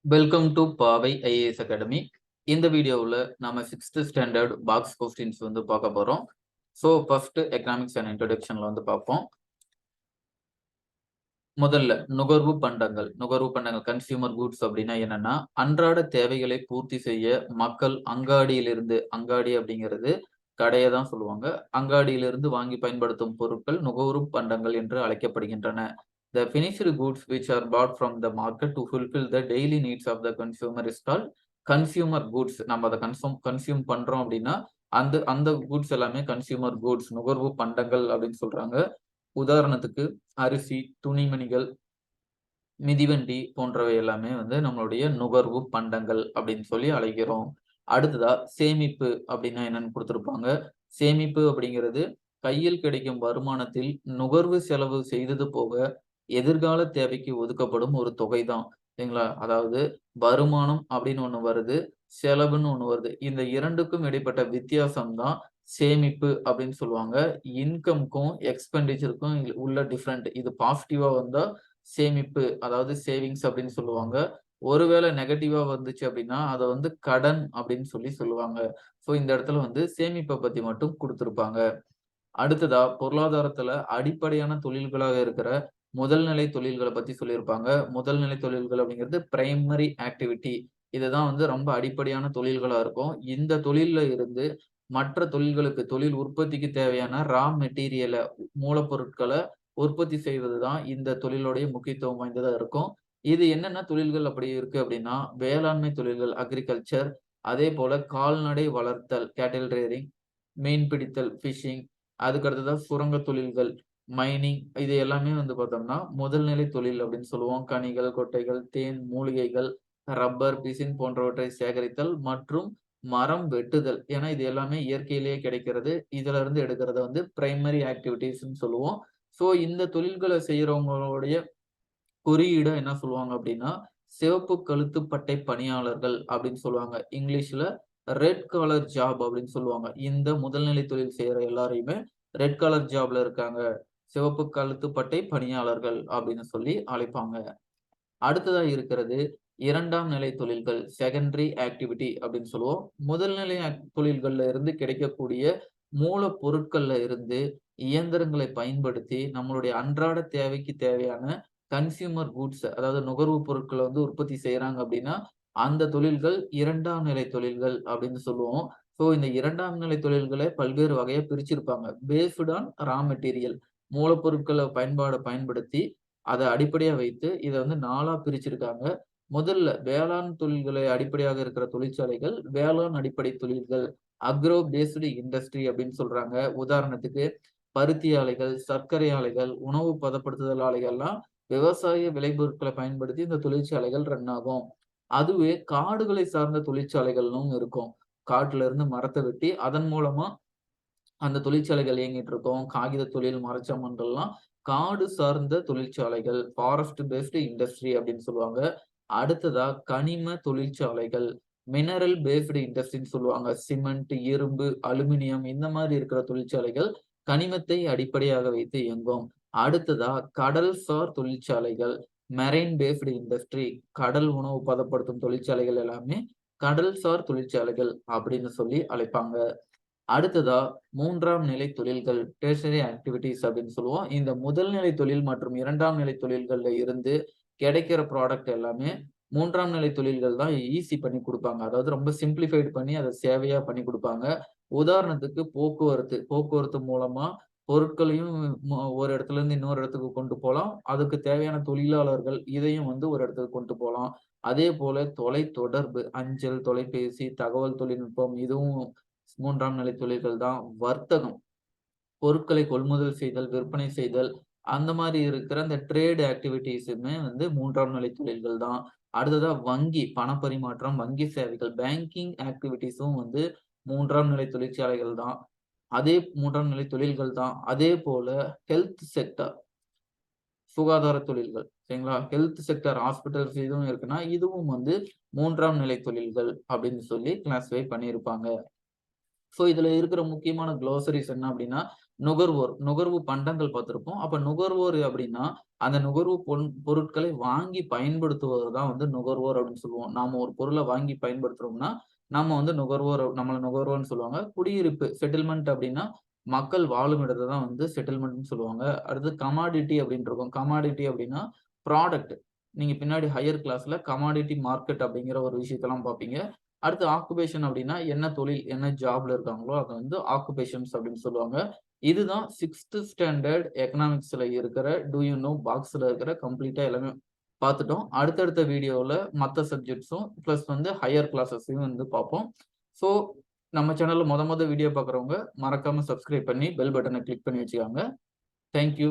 Welcome to பாவை IAS academy. இந்த வீடியோவில் நம்ம 6th ஸ்டாண்டர்ட் பாக்ஸ் கொஸ்டின்ஸ் வந்து பார்க்க போகிறோம். ஸோ ஃபர்ஸ்ட் எக்கனாமிக்ஸ் அண்ட் இன்ட்ரோடக்ஷனில் வந்து பார்ப்போம். முதல்ல நுகர்வு பண்டங்கள் கன்சியூமர் குட்ஸ் அப்படின்னா என்னன்னா, அன்றாட தேவைகளை பூர்த்தி செய்ய மக்கள் அங்காடி அப்படிங்கிறது கடையை தான் சொல்லுவாங்க. அங்காடியிலிருந்து வாங்கி பயன்படுத்தும் பொருட்கள் நுகர்வு பண்டங்கள் என்று அழைக்கப்படுகின்றன. The finished goods which are bought from the market to fulfill the daily needs of the consumer is called consumer goods. நம்ம அதை கன்சியூம் பண்றோம் அப்படின்னா அந்த அந்த குட்ஸ் எல்லாமே கன்சியூமர் குட்ஸ், நுகர்வு பண்டங்கள் அப்படின்னு சொல்றாங்க. உதாரணத்துக்கு அரிசி, துணிமணிகள், மிதிவண்டி போன்றவை எல்லாமே வந்து நம்மளுடைய நுகர்வு பண்டங்கள் அப்படின்னு சொல்லி அழைக்கிறோம். அடுத்ததா சேமிப்பு அப்படின்னா என்னன்னு கொடுத்திருப்பாங்க. சேமிப்பு அப்படிங்கிறது கையில் கிடைக்கும் வருமானத்தில் நுகர்வு செலவு செய்தது போக எதிர்கால தேவைக்கு ஒதுக்கப்படும் ஒரு தொகை தான். சரிங்களா? அதாவது வருமானம் அப்படின்னு ஒண்ணு வருது, செலவுன்னு ஒண்ணு வருது. இந்த 2க்கும் இடைப்பட்ட வித்தியாசம் தான் சேமிப்பு அப்படின்னு சொல்லுவாங்க. இன்கம்க்கும் எக்ஸ்பெண்டிச்சருக்கும் உள்ள டிஃபரண்ட். இது பாசிட்டிவா வந்தா சேமிப்பு, அதாவது சேவிங்ஸ் அப்படின்னு சொல்லுவாங்க. ஒருவேளை நெகட்டிவா வந்துச்சு அப்படின்னா, அத வந்து கடன் அப்படின்னு சொல்லுவாங்க. ஸோ இந்த இடத்துல வந்து சேமிப்ப பத்தி மட்டும் குடுத்திருப்பாங்க. அடுத்ததா பொருளாதாரத்துல அடிப்படையான தொழில்களாக இருக்கிற முதல்நிலை தொழில்கள பத்தி சொல்லியிருப்பாங்க. முதல்நிலை தொழில்கள் அப்படிங்கிறது பிரைமரி ஆக்டிவிட்டி. இதுதான் வந்து ரொம்ப அடிப்படையான தொழில்களா இருக்கும். இந்த தொழில்ல இருந்து மற்ற தொழில்களுக்கு, தொழில் உற்பத்திக்கு தேவையான ரா மெட்டீரியல, மூலப்பொருட்கள உற்பத்தி செய்வது தான் இந்த தொழிலுடைய முக்கியத்துவம் வாய்ந்ததா இருக்கும். இது என்னென்ன தொழில்கள் அப்படி இருக்கு அப்படின்னா, வேளாண்மை தொழில்கள் அக்ரிகல்ச்சர், அதேபோல கால்நடை வளர்த்தல் கேட்டில் ரெய்ரிங், மீன் பிடித்தல் ஃபிஷிங், அதுக்கு அடுத்ததா சுரங்க தொழில்கள், மைனிங், இது எல்லாமே வந்து பார்த்தோம்னா, முதல்நிலை தொழில் அப்படின்னு சொல்லுவோம். கனிகள், கொட்டைகள், தேன், மூலிகைகள், ரப்பர், பிசின் போன்றவற்றை சேகரித்தல் மற்றும் மரம் வெட்டுதல். ஏன்னா, இது எல்லாமே இயற்கையிலேயே கிடைக்கிறது. இதுல இருந்து எடுக்கிறத வந்து பிரைமரி ஆக்டிவிட்டீஸ்ன்னு சொல்லுவோம். ஸோ, இந்த தொழில்கள செய்றவங்களுடைய குறியீட என்ன சொல்லுவாங்க அப்படின்னா, சிவப்பு கழுத்து பட்டை பணியாளர்கள் அப்படின்னு சொல்லுவாங்க. இங்கிலீஷ்ல ரெட் காலர் ஜாப் அப்படின்னு சொல்லுவாங்க. இந்த முதல்நிலை தொழில் செய்ற எல்லாரையுமே ரெட் காலர் ஜாப்ல இருக்காங்க. சிவப்பு கழுத்து பட்டை பணியாளர்கள் அப்படின்னு சொல்லி அழைப்பாங்க. அடுத்ததா இருக்கிறது 2ஆம் நிலை தொழில்கள், செகண்டரி ஆக்டிவிட்டி அப்படின்னு சொல்லுவோம். முதல்நிலை தொழில்கள்ல இருந்து கிடைக்கக்கூடிய மூலப்பொருட்கள்ல இருந்து இயந்திரங்களை பயன்படுத்தி நம்மளுடைய அன்றாட தேவைக்கு தேவையான கன்சியூமர் குட்ஸ், அதாவது நுகர்வு பொருட்கள வந்து உற்பத்தி செய்றாங்க அப்படின்னா, அந்த தொழில்கள் 2ஆம் நிலை தொழில்கள் அப்படின்னு சொல்லுவோம். ஸோ இந்த 2ஆம் நிலை தொழில்கள பல்வேறு வகையா பிரிச்சிருப்பாங்க. பேஸ்டு ஆன் ரா மெட்டீரியல், மூலப்பொருட்கள பயன்படுத்தி அத அடிப்படையா வைத்து இத வந்து 4ஆ பிரிச்சிருக்காங்க. முதல்ல வேளாண் தொழில்களை அடிப்படையாக இருக்கிற தொழிற்சாலைகள், வேளாண் அடிப்படை தொழில்கள், அக்ரோ பேஸ்டு இண்டஸ்ட்ரி அப்படின்னு சொல்றாங்க. உதாரணத்துக்கு பருத்தி ஆலைகள், சர்க்கரை ஆலைகள், உணவு பதப்படுத்துதல் ஆலைகள்லாம் விவசாய விளைபொருட்கள பயன்படுத்தி இந்த தொழிற்சாலைகள் ரன் ஆகும். அதுவே காடுகளை சார்ந்த தொழிற்சாலைகள்னும் இருக்கும். காட்டுல இருந்து மரத்த வெட்டி அதன் மூலமா அந்த தொழிற்சாலைகள் இயங்கிட்டு இருக்கும். காகித தொழில், மரச்சாமான்கள்லாம் காடு சார்ந்த தொழிற்சாலைகள், ஃபாரஸ்ட் பேஸ்டு இண்டஸ்ட்ரி அப்படின்னு சொல்லுவாங்க. அடுத்ததா கனிம தொழிற்சாலைகள், மினரல் பேஸ்டு இண்டஸ்ட்ரின்னு சொல்லுவாங்க. சிமெண்ட், இரும்பு, அலுமினியம் இந்த மாரி இருக்கிற தொழிற்சாலைகள் கனிமத்தை அடிப்படையாக வைத்து இயங்கும். அடுத்ததா கடல்சார் தொழிற்சாலைகள், மெரைன் பேஸ்டு இண்டஸ்ட்ரி, கடல் உணவு பதப்படுத்தும் தொழிற்சாலைகள் எல்லாமே கடல்சார் தொழிற்சாலைகள் அப்படின்னு சொல்லி அழைப்பாங்க. அடுத்ததா 3ஆம் நிலை தொழில்கள், டெர்ஷியரி ஆக்டிவிட்டீஸ் அப்படின்னு சொல்லுவோம். இந்த முதல் நிலை தொழில் மற்றும் 2ஆம் நிலை தொழில்கள்ல இருந்து கிடைக்கிற ப்ராடக்ட் எல்லாமே 3ஆம் நிலை தொழில்கள் தான் ஈஸி பண்ணி குடுப்பாங்க. அதாவது ரொம்ப சிம்ப்ளிஃபைட் பண்ணி அத சேவையா பண்ணி குடுப்பாங்க. உதாரணத்துக்கு போக்குவரத்து மூலமா பொருட்களையும் ஒரு இடத்துல இருந்து இன்னொரு இடத்துக்கு கொண்டு போலாம். அதுக்கு தேவையான தொழிலாளர்கள் இதையும் வந்து ஒரு இடத்துக்கு கொண்டு போலாம். அதேபோல தொலைத்தொடர்பு, அஞ்சல், தொலைபேசி, தகவல் தொழில்நுட்பம் இதுவும் 3ஆம் நிலை தொழில்கள் தான். வர்த்தகம், பொருட்களை கொள்முதல் செய்தல், விற்பனை செய்தல், அந்த மாரி இருக்கிற அந்த ட்ரேட் ஆக்டிவிட்டீஸுமே வந்து 3ஆம் நிலை தொழில்கள் தான். அடுத்ததா வங்கி, பணப்பரிமாற்றம், வங்கி சேவைகள், பேங்கிங் ஆக்டிவிட்டீஸும் வந்து 3ஆம் நிலை தொழிற்சாலைகள் தான். அதே 3ஆம் நிலை தொழில்கள் தான். அதேபோல ஹெல்த் செக்டார், சுகாதார தொழில்கள். சரிங்களா? ஹெல்த் செக்டார் ஹாஸ்பிட்டல்ஸ் இதுவும் இருக்குன்னா, இதுவும் வந்து 3ஆம் நிலை தொழில்கள் அப்படின்னு சொல்லி கிளாஸிஃபை பண்ணியிருப்பாங்க. ஸோ இதுல இருக்கிற முக்கியமான குளோசரிஸ் என்ன அப்படின்னா, நுகர்வோர், நுகர்வு பண்டங்கள் பார்த்திருப்போம். அப்ப நுகர்வோர் அப்படின்னா, அந்த நுகர்வு பொருட்களை வாங்கி பயன்படுத்துவது தான் வந்து நுகர்வோர் அப்படின்னு சொல்லுவோம். நாம ஒரு பொருள வாங்கி பயன்படுத்துறோம்னா, நம்ம வந்து நுகர்வோர் நம்மள நுகர்வோர்ன்னு சொல்லுவாங்க. குடியிருப்பு செட்டில்மென்ட் அப்படின்னா, மக்கள் வாழும் இடத்த தான் வந்து செட்டில்மென்ட்ன்னு சொல்லுவாங்க. அடுத்து கமாடிட்டி அப்படின்னு இருக்கும். கமாடிட்டி அப்படின்னா, ப்ராடக்ட். நீங்க பின்னாடி ஹையர் கிளாஸ்ல கமாடிட்டி மார்க்கெட் அப்படிங்கிற ஒரு விஷயத்தெல்லாம் பார்ப்பீங்க. அடுத்து ஆக்குபேஷன் அப்படின்னா, என்ன தொழில், என்ன ஜாப்ல இருக்காங்களோ, அத வந்து ஆக்குபேஷன்ஸ் அப்படின்னு சொல்லுவாங்க. இதுதான் 6த் ஸ்டாண்டர்ட் எக்கனாமிக்ஸ்ல இருக்கிற டூ யூ நோ பாக்ஸ்ல இருக்கிற கம்ப்ளீட்டா எல்லாமே பார்த்துட்டோம். அடுத்தடுத்த வீடியோல மத்த சப்ஜெக்ட்ஸும் பிளஸ் வந்து ஹையர் கிளாஸஸையும் வந்து பார்ப்போம். ஸோ நம்ம சேனல்ல மொத வீடியோ பார்க்குறவங்க மறக்காம சப்ஸ்கிரைப் பண்ணி பெல் பட்டன கிளிக் பண்ணி வச்சுக்கோங்க. Thank you.